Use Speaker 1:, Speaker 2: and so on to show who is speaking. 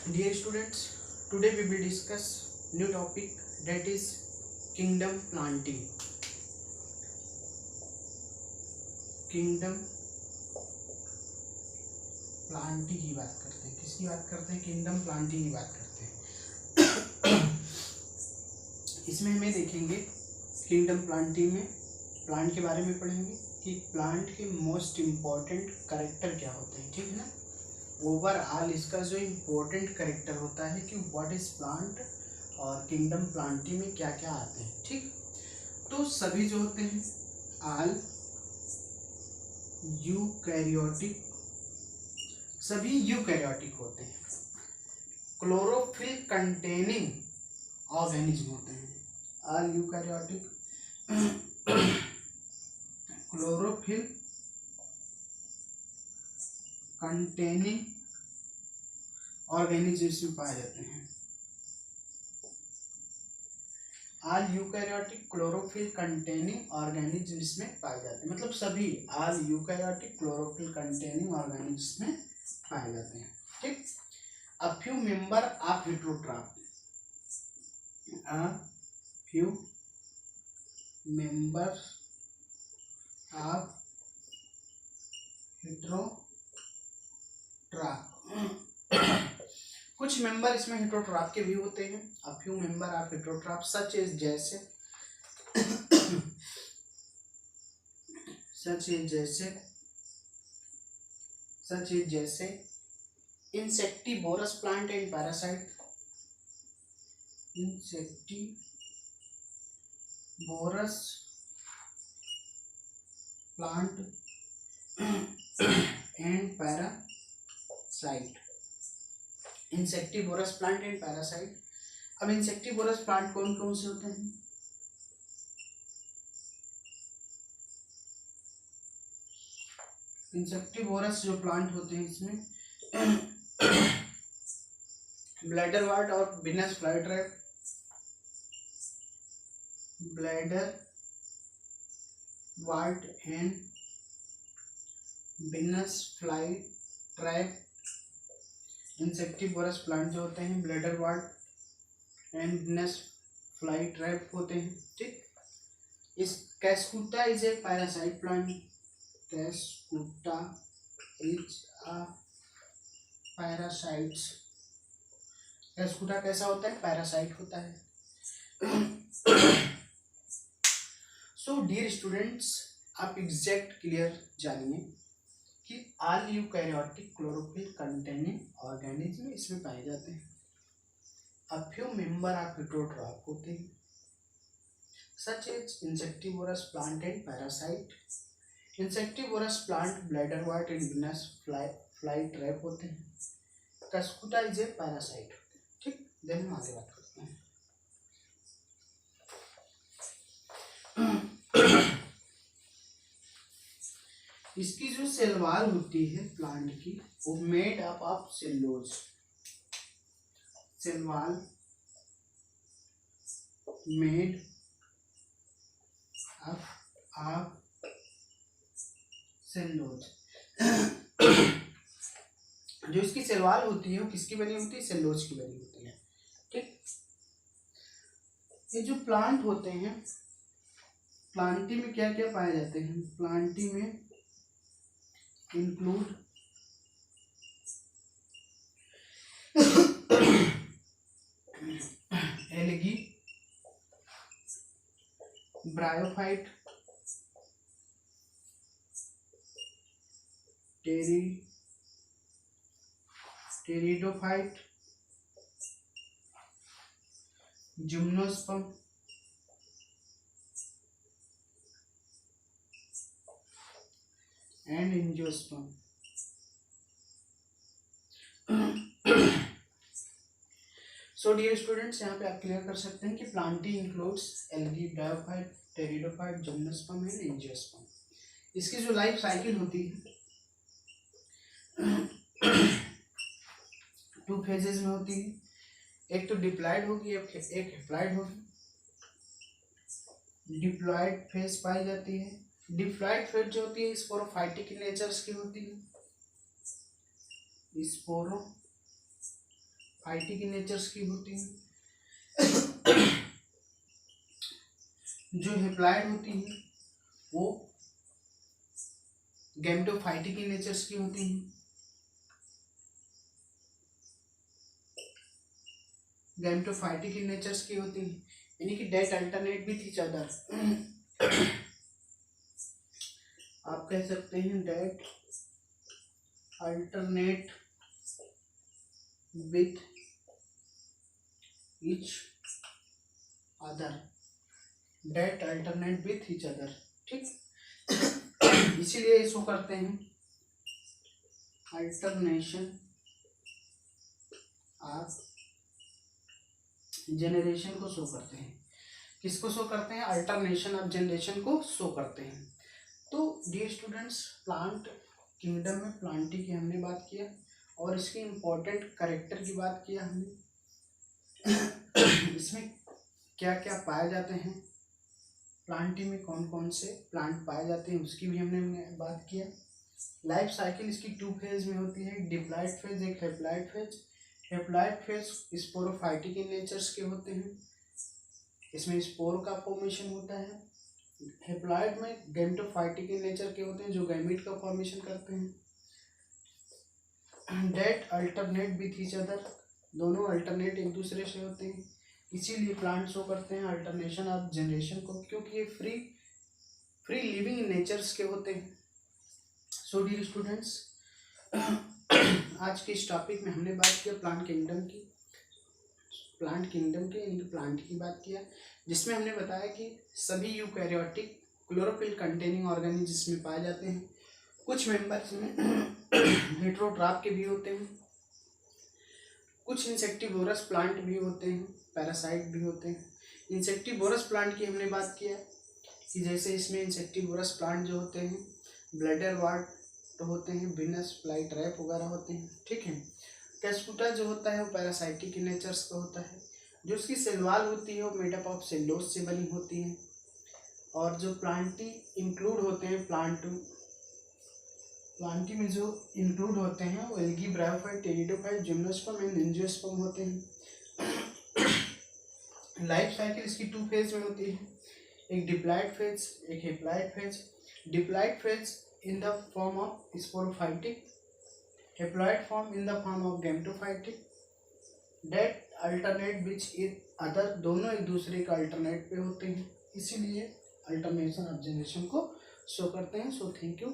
Speaker 1: Dear students, today we will discuss new topic, that is kingdom planting. Kingdom planting की बात करते हैं. किसकी बात करते हैं? किंगडम प्लांटिंग की बात करते हैं. इसमें हमें देखेंगे किंगडम प्लांटिंग में प्लांट के बारे में पढ़ेंगे कि प्लांट के मोस्ट इम्पॉर्टेंट कैरेक्टर क्या होते हैं. ठीक है ना. ओवरऑल इसका जो इम्पोर्टेंट कैरेक्टर होता है कि व्हाट इज प्लांट और किंगडम प्लांटिंग में क्या क्या आते हैं. ठीक. तो सभी जो होते हैं ऑल यूकैरियोटिक, सभी यूकैरियोटिक होते हैं. क्लोरोफिल कंटेनिंग ऑर्गेनिज्म होते हैं. All eukaryotic chlorophyll containing organisms में पाए जाते हैं. All eukaryotic chlorophyll containing organisms में पाए जाते हैं. मतलब सभी all eukaryotic chlorophyll containing organisms में पाए जाते हैं. ठीक. A few member of heterotroph, a few members of heterotroph, कुछ मेंबर इसमें हेटेरोट्रॉफ के भी होते हैं. A few member of heterotroph such as जैसे सच एज जैसे insectivorous plant and parasite. Insectivorous plant and parasite. Insectivorous plant and parasite. अब insectivorous plant कौन कौन से होते हैं? इंसेक्टिवोरस जो प्लांट होते हैं इसमें ब्लैडर वार्ट और Venus flytrap. Bladderwort and Venus flytrap insectivorous plant जो होते हैं bladderwort and Venus flytrap होते हैं. ठीक. इस cuscuta is a parasite plant. Cuscuta is a parasite. Cuscuta कैसा होता है? पैरासाइट होता है. सो डियर स्टूडेंट्स, आप एग्जैक्ट क्लियर जानिए कि all eukaryotic chlorophyll containing organism इसमें पाए जाते हैं. A few member of heterotroph होते हैं such as insectivorous plant and parasite. Insectivorous plant bladderwort and Venus flytrap होते हैं. Cuscuta is a parasite. ठीक. देन हम आगे बात करते हैं. इसकी जो सेलवाल होती है प्लांट की वो made up of cellulose. Cell wall made up of cellulose. जो इसकी सेलवाल होती है वो किसकी बनी होती है? सेलुलोज की बनी होती है. ठीक. ये जो प्लांट होते हैं प्लांटी में क्या क्या पाए जाते हैं? प्लांटी में include algae, bryophyte, pteridophyte, gymnosperm, and angiosperm. So dear students, यहाँ पे आप क्लियर कर सकते हैं कि Plantae includes algae, bryophyte, pteridophyte, gymnosperm and angiosperm. इसकी जो लाइफ साइकिल होती है 2 फेजेस में होती है. एक तो डिप्लॉयड होगी, एक हैप्लॉयड होगी. डिप्लॉयड फेज पाई जाती है. डिप्लॉयड फेज जो होती है स्पोरोफाइटिक नेचर्स की होती है. स्पोरो फाइटिक इन नेचर्स की होती हैं, जो हेप्लॉइड होती हैं वो गैमेटोफाइटिक इन नेचर्स की होती हैं, गैमेटोफाइटिक इन नेचर्स की होती हैं, यानी कि that alternate with each other. आप कह सकते हैं that alternate with each other, that alternate with each other, ठीक। इसीलिए इसको करते हैं अल्टरनेशन ऑफ जनरेशन को शो करते हैं। किसको शो करते हैं? अल्टरनेशन ऑफ जनरेशन को शो करते हैं। तो डियर स्टूडेंट्स, प्लांट किंगडम में प्लांटी की हमने बात किया और इसके इम्पोर्टेंट कैरेक्टर की बात किया हमने। इसमें क्या क्या पाए जाते हैं, प्लांटी में कौन कौन से प्लांट पाए जाते हैं उसकी भी हमने बात किया। लाइफ साइकिल इसकी 2 फेज में होती है, एक डिप्लॉइड फेज, एक haploid phase. Haploid phase sporophytic in nature's के होते हैं, इसमें स्पोर का फॉर्मेशन होता है। हेप्लॉइड में गैमेटोफाइटिक इन नेचर के होते हैं, जो गैमेट का फॉर्मेशन करते हैं। That alternate with each other, दोनों अल्टरनेट एक दूसरे से होते हैं, इसीलिए प्लांट शो करते हैं अल्टरनेशन ऑफ जनरेशन को, क्योंकि ये फ्री लिविंग इन नेचर्स के होते हैं। सो डियर स्टूडेंट्स, आज के इस टॉपिक में हमने बात किया प्लांट किंगडम की, यानी प्लांट की बात किया, जिसमें हमने बताया कि सभी यूकैरियोटिक क्लोरोफिल कंटेनिंग ऑर्गेनिज्म में पाए जाते हैं। कुछ मेंबर्स में हेटेरोट्रॉप के भी होते हैं, कुछ इंसेक्टिवोरस प्लांट भी होते हैं, पैरासाइट भी होते हैं। इंसेक्टिवोरस प्लांट की हमने बात किया कि जैसे इसमें इंसेक्टिवोरस प्लांट जो होते हैं ब्लैडर वार्ट होते हैं, विनस फ्लाई ट्रैप वगैरह होते हैं, ठीक है। कैस्पुटा जो होता है वो पैरासाइटिक नेचर्स का होता है, जो उसकी सेलवाल होती है वो मेडअप ऑफ सेल्यूलोज से बनी होती है। और जो प्लांटी इंक्लूड होते हैं, प्लांटी में जो इंक्लूड होते हैं वो algae, bryophyte, pteridophyte, gymnosperm and angiosperm होते हैं। लाइफ साइकिल इसकी 2 फेज में होती है, एक डिप्लॉइड फेज, एक haploid phase. Diploid phase in the form of sporophytic, haploid form in the form of gametophytic, that alternate which each other, दोनों एक दूसरे का अल्टरनेट पे होते हैं, इसीलिए अल्टरनेशन ऑफ जनरेशन को शो करते हैं। So thank you.